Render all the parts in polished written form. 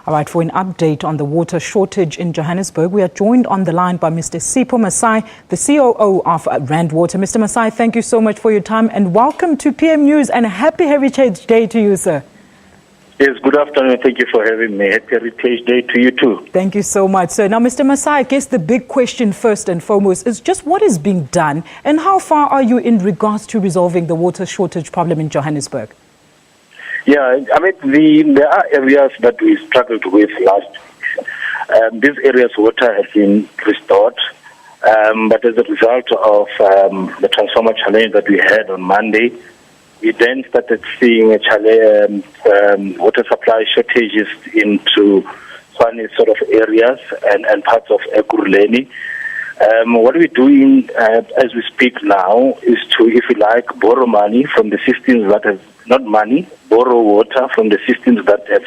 All right, for an update on the water shortage in Johannesburg, we are joined on the line by Mr. Sipho Masai, the COO of Rand Water. Mr. Masai, thank you so much for your time and welcome to PM News and a happy Heritage Day to you, sir. Yes, good afternoon. Thank you for having me. Happy Heritage Day to you too. Thank you so much, sir. Now, Mr. Masai, I guess the big question first and foremost is just what is being done and how far are you in regards to resolving the water shortage problem in Johannesburg? Yeah, I mean, there are areas that we struggled with last week. These areas' water has been restored, but as a result of the transformer challenge that we had on Monday, we then started seeing water supply shortages into Tshwane sort of areas and parts of Ekurhuleni. What we're doing as we speak now is to, if you like, borrow money from the systems that have, not money, borrow water from the systems that have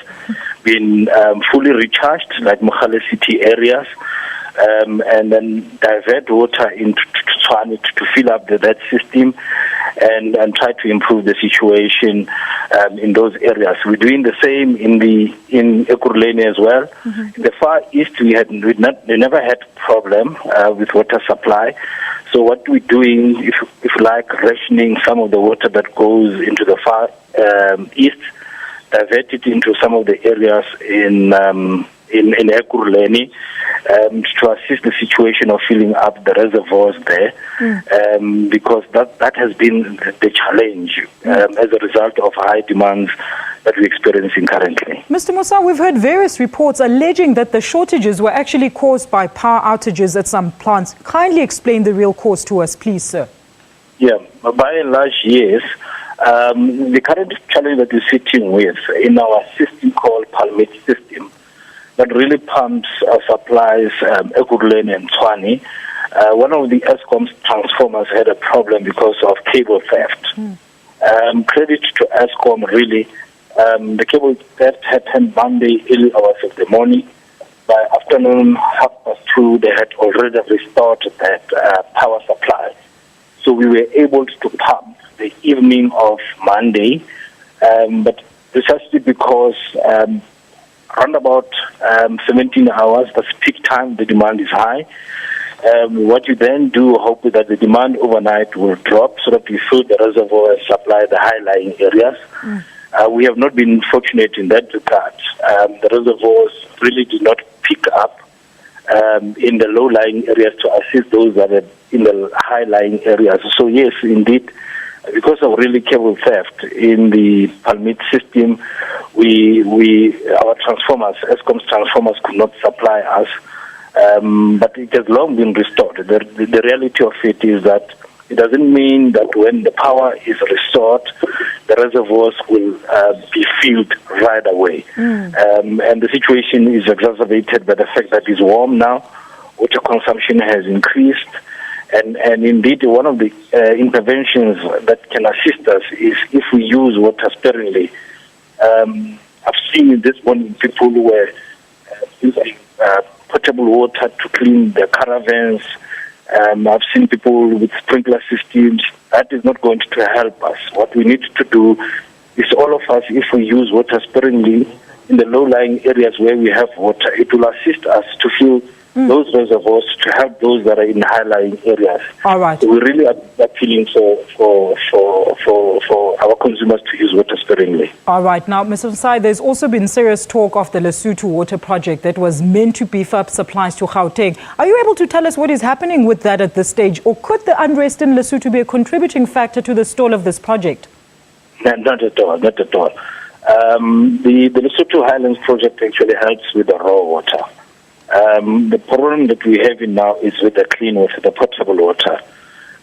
been fully recharged, like Mogale City areas, and then divert water into Tshwane to fill up that system and try to improve the situation in those areas. We're doing the same in Ekurhuleni as well. Mm-hmm. In the Far East, we never had problem with water supply. So what we're doing, if you like, rationing some of the water that goes into the Far East, divert it into some of the areas in Ekurhuleni to assist the situation of filling up the reservoirs there, because that has been the challenge as a result of high demands that we're experiencing currently. Mr. Musa, we've heard various reports alleging that the shortages were actually caused by power outages at some plants. Kindly explain the real cause to us, please, sir. Yeah, by and large, yes. The current challenge that we're sitting with in our system called Palmate system, that really pumps supplies Ekurhuleni and Tshwane. One of the Eskom's transformers had a problem because of cable theft. Credit to Eskom, really. The cable theft happened Monday, early hours of the morning. By afternoon, 2:30, they had already restored that power supply. So we were able to pump the evening of Monday, but precisely because around about 17 hours, that's peak time, the demand is high. What you then do, hope that the demand overnight will drop so that we fill the reservoir and supply the high-lying areas. We have not been fortunate in that regard. The reservoirs really did not pick up in the low-lying areas to assist those that are in the high-lying areas. So yes, indeed, because of really cable theft in the Palmate system, our transformers, Eskom's transformers, could not supply us, but it has long been restored. The reality of it is that it doesn't mean that when the power is restored, the reservoirs will be filled right away. And the situation is exacerbated by the fact that it's warm now, water consumption has increased, and indeed one of the interventions that can assist us is if we use water sparingly. I've seen this morning people who were using potable water to clean their caravans. I've seen people with sprinkler systems. That is not going to help us. What we need to do is all of us, if we use water sparingly in the low-lying areas where we have water, it will assist us to fill those reservoirs to help those that are in high-lying areas. All right. So we really are appealing for our consumers to use water sparingly. All right. Now, Mr. Masai, there's also been serious talk of the Lesotho water project that was meant to beef up supplies to Gauteng. Are you able to tell us what is happening with that at this stage? Or could the unrest in Lesotho be a contributing factor to the stall of this project? No, not at all, not at all. The Lesotho Highlands project actually helps with the raw water. The problem that we have now is with the clean water, the potable water.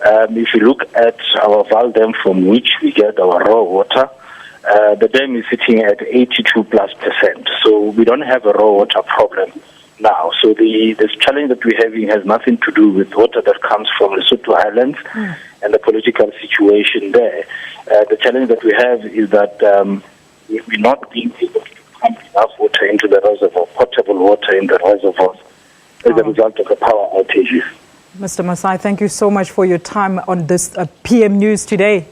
If you look at our Val Dam from which we get our raw water, the dam is sitting at 82+%. So we don't have a raw water problem now. So this challenge that we're having has nothing to do with water that comes from Lesotho Highlands and the political situation there. The challenge that we have is that we're not being able to pump enough water into the reservoir, potable water in the reservoirs, as a result of the power outages. Mr. Masai, thank you so much for your time on this PM News today.